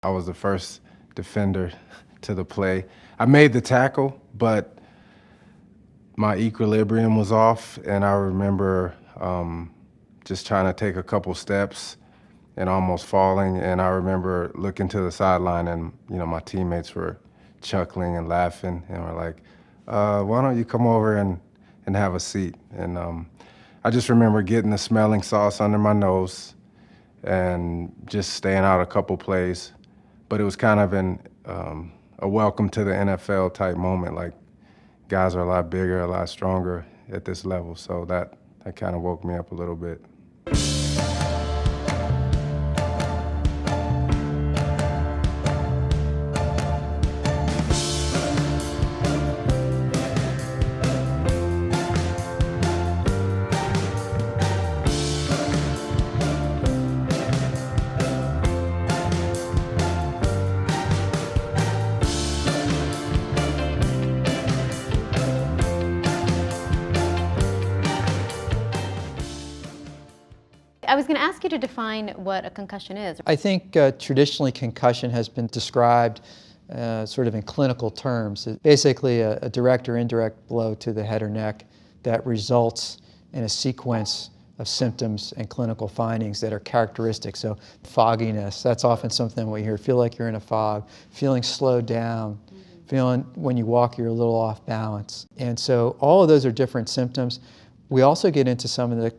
I was the first defender to the play. I made the tackle, but my equilibrium was off, and I remember just trying to take a couple steps and almost falling. And I remember looking to the sideline, and my teammates were chuckling and laughing, and were like, "Why don't you come over and have a seat?" And I just remember getting the smelling sauce under my nose and just staying out a couple plays. But it was kind of a welcome to the NFL type moment. Like, guys are a lot bigger, a lot stronger at this level. So that kind of woke me up a little bit. I was going to ask you to define what a concussion is. I think traditionally concussion has been described sort of in clinical terms. It's basically a direct or indirect blow to the head or neck that results in a sequence of symptoms and clinical findings that are characteristic. So fogginess, that's often something we hear, feel like you're in a fog, feeling slowed down, feeling when you walk you're a little off balance. And so all of those are different symptoms. We also get into some of the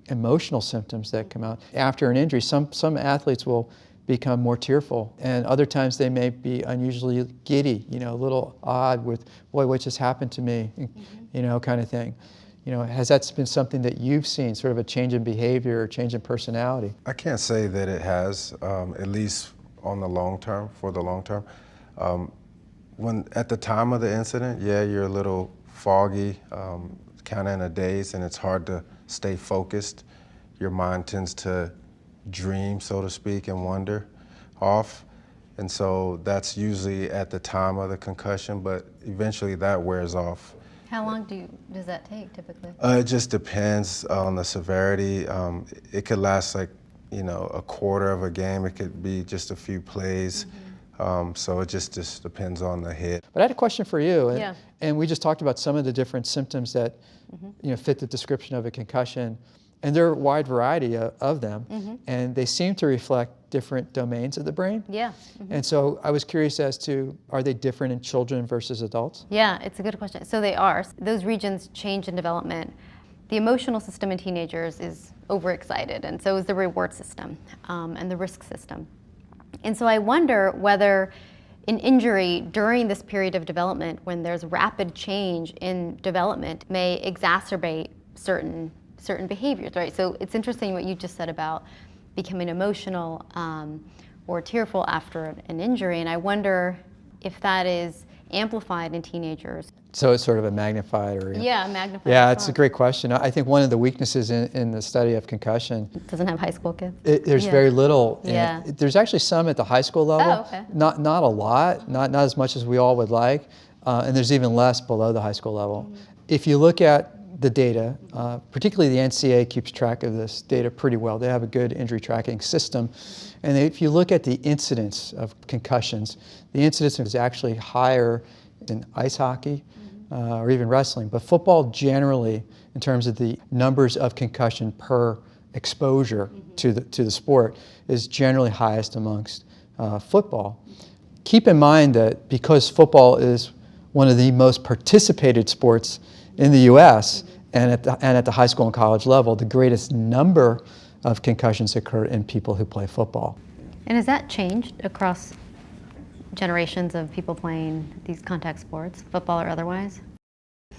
emotional symptoms that come out. After an injury, some athletes will become more tearful, and other times they may be unusually giddy, a little odd with, boy, what just happened to me, kind of thing. Has that been something that you've seen, sort of a change in behavior or change in personality? I can't say that it has, at least on the long term, for the long term. When at the time of the incident, yeah, you're a little foggy, kind of in a daze, and it's hard to stay focused. Your mind tends to dream, so to speak, and wander off. And so that's usually at the time of the concussion, but eventually that wears off. How long does that take typically? It just depends on the severity. It could last like, a quarter of a game. It could be just a few plays. So it just depends on the hit. But I had a question for you. Yeah. And we just talked about some of the different symptoms that fit the description of a concussion. And there are a wide variety of them. And they seem to reflect different domains of the brain. Yeah. And so I was curious as to, are they different in children versus adults? Yeah, it's a good question. So they are. Those regions change in development. The emotional system in teenagers is overexcited, and so is the reward system and the risk system. And so I wonder whether an injury during this period of development, when there's rapid change in development, may exacerbate certain behaviors, right? So it's interesting what you just said about becoming emotional or tearful after an injury, and I wonder if that is amplified in teenagers. So it's sort of a magnified or... Yeah, magnified. Yeah, it's a great question. I think one of the weaknesses in the study of concussion... It doesn't have high school kids? There's very little. Yeah. There's actually some at the high school level. Oh, okay. Not a lot, not as much as we all would like. And there's even less below the high school level. If you look at the data, particularly the NCAA keeps track of this data pretty well. They have a good injury tracking system. And if you look at the incidence of concussions, the incidence is actually higher in ice hockey or even wrestling. But football generally, in terms of the numbers of concussion per exposure to the sport, is generally highest amongst football. Keep in mind that because football is one of the most participated sports in the U.S. and at the high school and college level, the greatest number of concussions occur in people who play football. And has that changed across generations of people playing these contact sports, football or otherwise?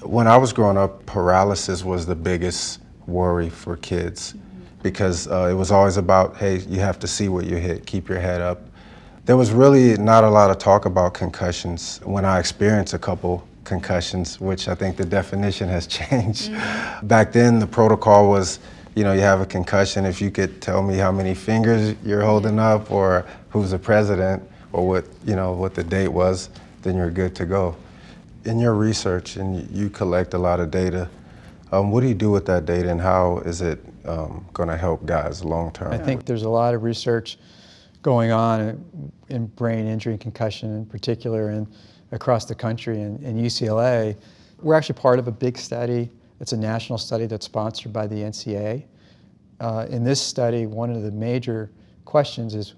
When I was growing up, paralysis was the biggest worry for kids because it was always about, hey, you have to see what you hit, keep your head up. There was really not a lot of talk about concussions. When I experienced a couple concussions, which I think the definition has changed. Back then, the protocol was, you have a concussion. If you could tell me how many fingers you're holding up or who's the president or what the date was, then you're good to go. In your research, and you collect a lot of data, what do you do with that data and how is it going to help guys long term? I think there's a lot of research going on in brain injury and concussion in particular and across the country in UCLA. We're actually part of a big study. It's a national study that's sponsored by the NCAA. In this study, one of the major questions is,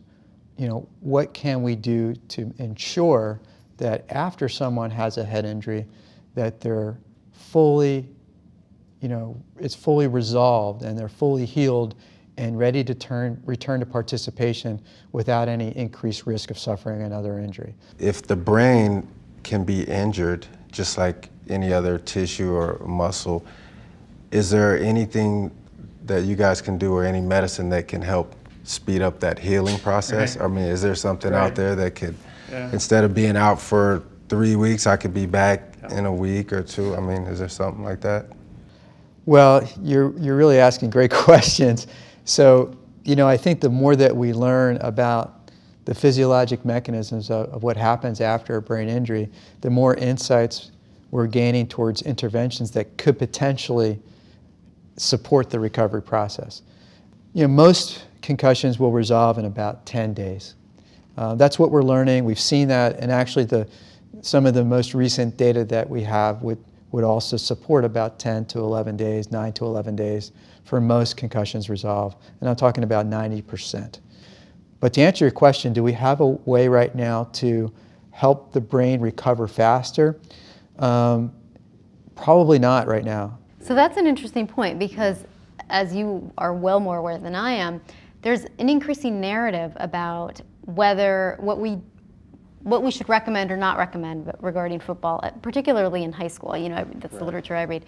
what can we do to ensure that after someone has a head injury, that they're fully, it's fully resolved and they're fully healed and ready to return to participation without any increased risk of suffering another injury. If the brain can be injured, just like any other tissue or muscle, is there anything that you guys can do or any medicine that can help speed up that healing process? Right. I mean, is there something Right. out there that could, instead of being out for 3 weeks, I could be back in a week or two? I mean, is there something like that? Well, you're really asking great questions. So, I think the more that we learn about the physiologic mechanisms of what happens after a brain injury, the more insights we're gaining towards interventions that could potentially support the recovery process. Most concussions will resolve in about 10 days. That's what we're learning. We've seen that, and actually some of the most recent data that we have would also support about 10 to 11 days, 9 to 11 days for most concussions resolve. And I'm talking about 90%. But to answer your question, do we have a way right now to help the brain recover faster? Probably not right now. So that's an interesting point, because as you are well more aware than I am, there's an increasing narrative about what we should recommend or not recommend regarding football, particularly in high school. That's the literature I read.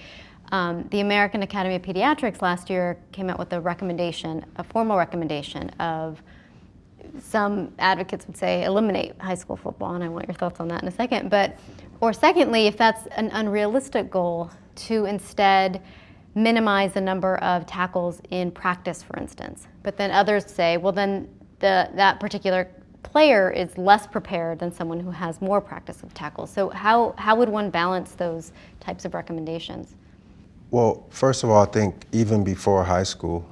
The American Academy of Pediatrics last year came out with a formal recommendation of, some advocates would say, eliminate high school football, and I want your thoughts on that in a second. Or secondly, if that's an unrealistic goal, to instead minimize the number of tackles in practice, for instance. But then others say, well, then that particular player is less prepared than someone who has more practice of tackles. So how would one balance those types of recommendations? Well, first of all, I think even before high school,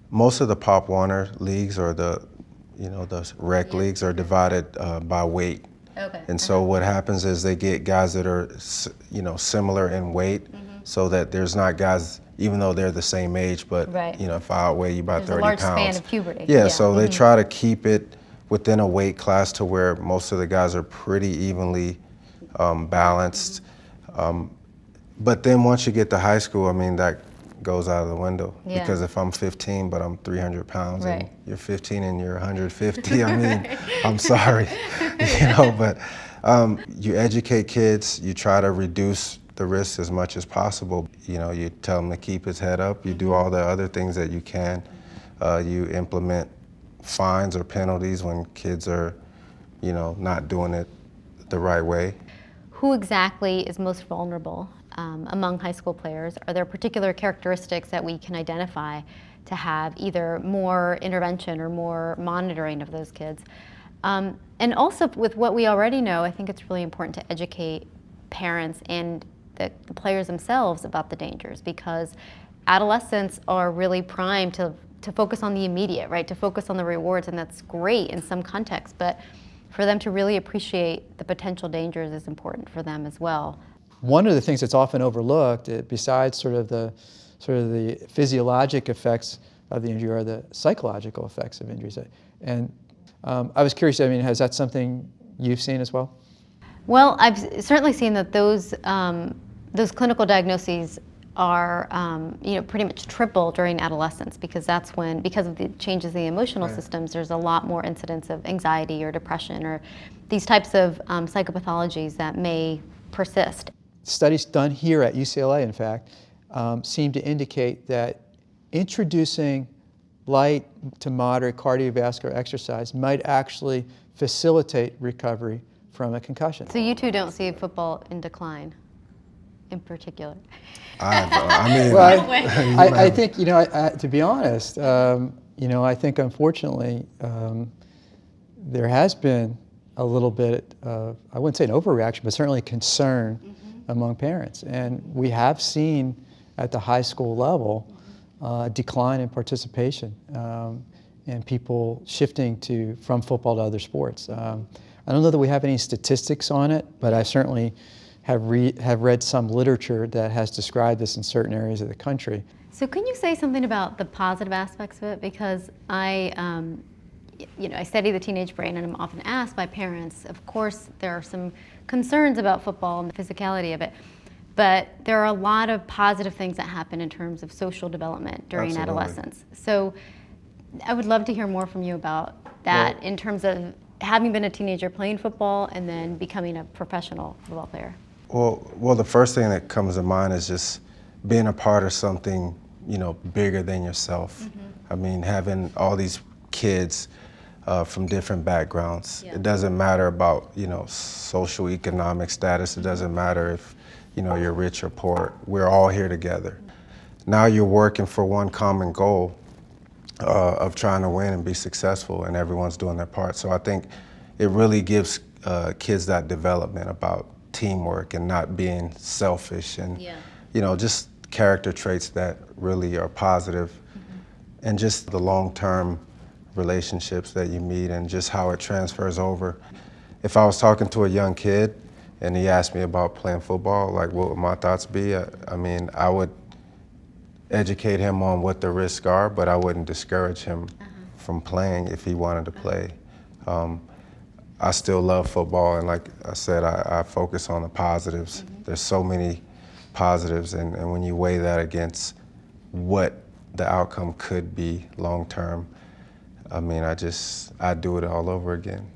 most of the Pop Warner leagues or the rec leagues are divided by weight. Okay. And so what happens is they get guys that are, similar in weight, so that there's not guys, even though they're the same age, but Right. If I outweigh you by There's 30 a large pounds. span of puberty. Yeah, so they try to keep it within a weight class to where most of the guys are pretty evenly balanced. But then once you get to high school, I mean, that goes out of the window. Yeah. Because if I'm 15 but I'm 300 pounds and Right. you're 15 and you're 150, I mean, I'm sorry, but you educate kids, you try to reduce the risks as much as possible. You tell them to keep his head up, you do all the other things that you can. You implement fines or penalties when kids are, not doing it the right way. Who exactly is most vulnerable among high school players? Are there particular characteristics that we can identify to have either more intervention or more monitoring of those kids? And also, with what we already know, I think it's really important to educate parents and the players themselves about the dangers, because adolescents are really primed to focus on the immediate, right? To focus on the rewards, and that's great in some contexts, but for them to really appreciate the potential dangers is important for them as well. One of the things that's often overlooked, besides sort of the physiologic effects of the injury, are the psychological effects of injuries. And I was curious, has that something you've seen as well? Well, I've certainly seen that those clinical diagnoses are pretty much triple during adolescence, because that's when, because of the changes in the emotional systems, there's a lot more incidence of anxiety or depression or these types of psychopathologies that may persist. Studies done here at UCLA, in fact, seem to indicate that introducing light to moderate cardiovascular exercise might actually facilitate recovery from a concussion. So you two don't see football in decline in particular? I think, to be honest, I think unfortunately there has been a little bit of, I wouldn't say an overreaction, but certainly concern among parents. And we have seen at the high school level a decline in participation. and people shifting from football to other sports. I don't know that we have any statistics on it, but I certainly have read some literature that has described this in certain areas of the country. So can you say something about the positive aspects of it? Because I study the teenage brain, and I'm often asked by parents, of course, there are some concerns about football and the physicality of it, but there are a lot of positive things that happen in terms of social development during Absolutely. adolescence. So I would love to hear more from you about that in terms of having been a teenager playing football and then becoming a professional football player. Well, the first thing that comes to mind is just being a part of something, bigger than yourself. I mean, having all these kids from different backgrounds. Yeah. It doesn't matter about, social economic status. It doesn't matter if, you're rich or poor. We're all here together. Now you're working for one common goal of trying to win and be successful, and everyone's doing their part. So I think it really gives kids that development about teamwork and not being selfish and, just character traits that really are positive, and just the long-term relationships that you meet and just how it transfers over. If I was talking to a young kid and he asked me about playing football, like what would my thoughts be? I would educate him on what the risks are, but I wouldn't discourage him from playing if he wanted to play. I still love football, and like I said, I focus on the positives. There's so many positives, and when you weigh that against what the outcome could be long term, I do it all over again.